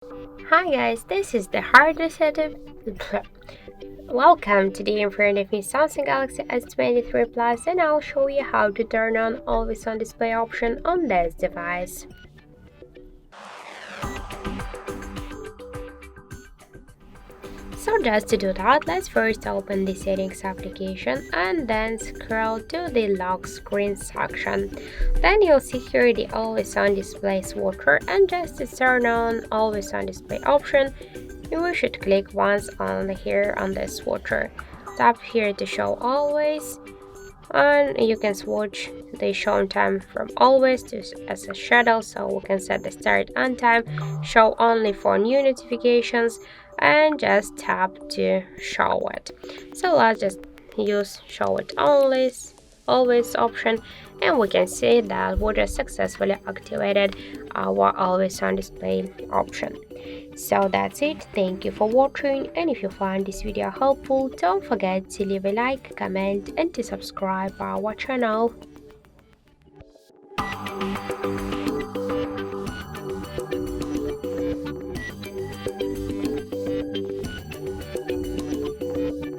Hi guys, this is the hard reset. Welcome to the in front of me Samsung Galaxy S23 Plus, and I'll show you how to turn on always on display option on this device. So just to do that, let's first open the settings application and then scroll to the lock screen section. Then you'll see here the always on display swatcher, and just to turn on always on display option, you should click once only here on the swatcher. Tap here to show always, and you can switch the show time from always to as a shadow, so we can set the start and time, show only for new notifications, and just tap to show it. So let's just use show it always option, and we can see that we just successfully activated our always on display option. So that's it. Thank you for watching, and if you find this video helpful, don't forget to leave a like, comment, and to subscribe our channel.